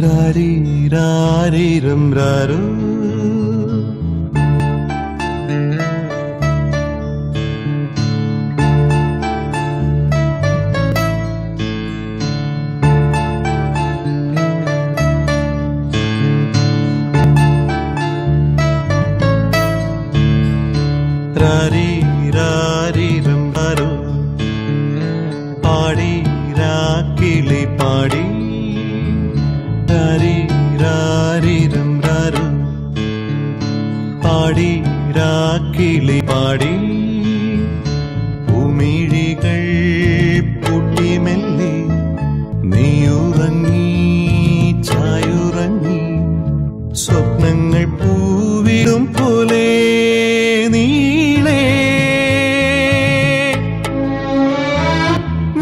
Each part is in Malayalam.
രാരി രാരിരം രാരോ രാരി രാരിരം രാരോ പാടി രാക്കിളി പാടി രാരി രാരിരം രാരോ പാടി രാക്കിളി പാടി ഉമിഴികൾ പൂട്ടി മെല്ലെ നീയുറങ്ങി ചായുറങ്ങി സ്വപ്നങ്ങൾ പൂവിടും പോലെ നീളേ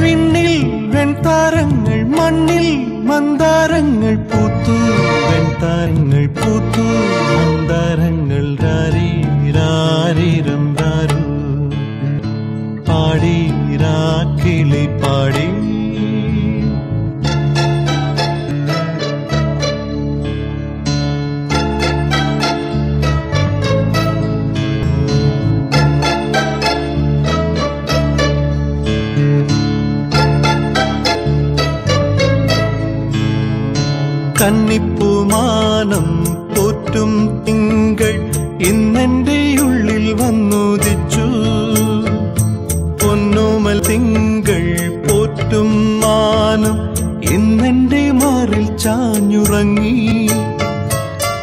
വിണ്ണിൽ വെൺതാരങ്ങൾ മണ്ണിൽ മന്ദാരങ്ങൾ പൂത്തു വെൺതാരങ്ങൾ പൂത്തു മന്ദാരങ്ങൾ രാരി രാരിരം രാരോ പാടി രാക്കിളി പാടി കന്നിപ്പൂമാനം പോറ്റും തിങ്കൾ ഇന്നെന്റെ ഉള്ളിൽ വന്നുദിച്ചു പൊന്നോമൽ തിങ്കൾ പോറ്റും മാനം ഇന്നെന്റെ മാറിൽ ചാഞ്ഞുറങ്ങി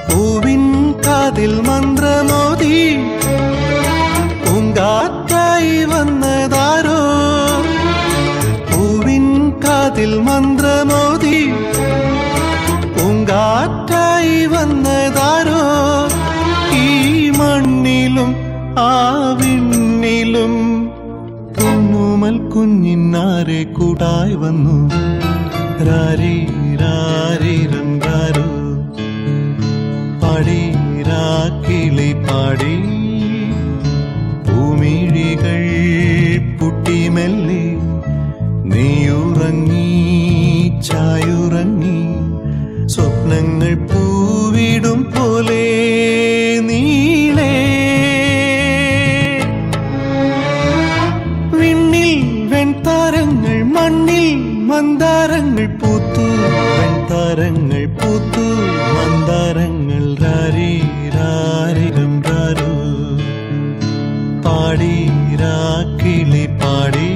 പൂവിൻ കാതിൽ മന്ത്രമോദി പൂങ്കാറ്റായി വന്നതാരോ പൂവിൻ കാതിൽ മന്ത്രമോദി പൂങ്കാറ്റായി വന്നതാരോ ഈ മണ്ണിലും ആ വിണ്ണിലും പൊന്നോമൽ കുഞ്ഞിനാരെ കൂട്ടായി വന്നു രാരി രാരിരം രാരോ പാടി രാക്കിളി പാടി ഭൂമിഴികൾ പൂട്ടി മെല്ലെ നീയുറങ്ങി ചായുറങ്ങി സ്വപ്നങ്ങൾ പൂവിടും പോലെ നീളേ വിണ്ണിൽ വെൺതാരങ്ങൾ മണ്ണിൽ മന്ദാരങ്ങൾ പൂത്തു വെൺതാരങ്ങൾ പൂത്തു മന്ദാരങ്ങൾ രാരി രാരിരം രാരോ പാടി രാക്കിളി പാടി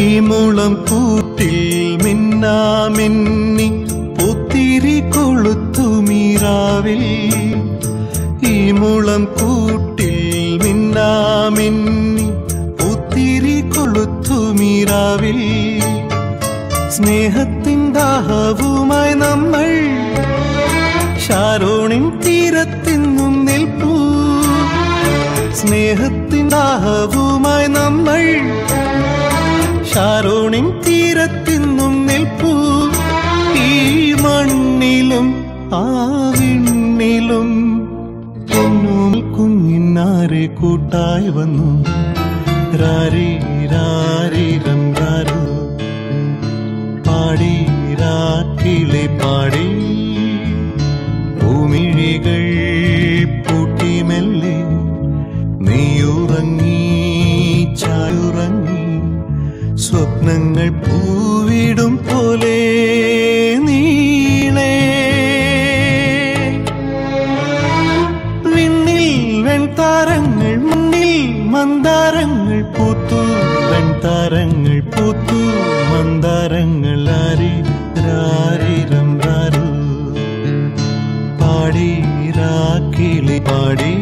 ഈ മുളം കൂട്ടിൽ മിന്നാമിന്നി പൂത്തിരി കൊളുത്തു മീരാവിൽ ഈ മുളം കൂട്ടിൽ മിന്നാമിന്നി പൂത്തിരി കൊളുത്തു മീരാവിൽ സ്നേഹത്തിൻ ദാഹവുമായി നമ്മൾ ഷാരോണിൻ തീരത്തിന്നും നിൽപ്പൂ സ്നേഹത്തിൻ ദാഹവുമായി നമ്മൾ ഷാരോണിൻ തീരത്തിന്നും നിൽപ്പൂ ഈ മണ്ണിലും ആ വിണ്ണിലും പൊന്നോമൽ കുഞ്ഞിനാരെ കൂട്ടായി വന്നു രാരി രാരിരം രാരോ പാടി രാക്കിളി പാടി ഭൂമിഴികൾ പൂട്ടി മെല്ലെ നീയുറങ്ങി ചായുറങ്ങി സ്വപ്നങ്ങൾ പൂവിടും പോലെ നീളേ വിണ്ണിൽ വെൺതാരങ്ങൾ മണ്ണിൽ മന്ദാരങ്ങൾ പൂത്തു വെൺതാരങ്ങൾ പൂത്തു മന്ദാരങ്ങൾ രാരി രാരിരം രാരോ പാടി രാക്കിളി പാടി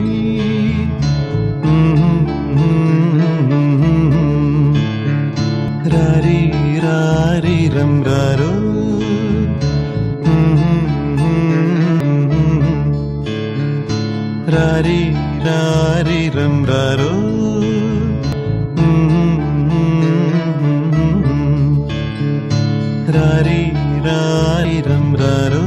രാരി രാരിരം രാരോ രാരി രാരിരം രാരോ രാരീ രാരിരം രാരോ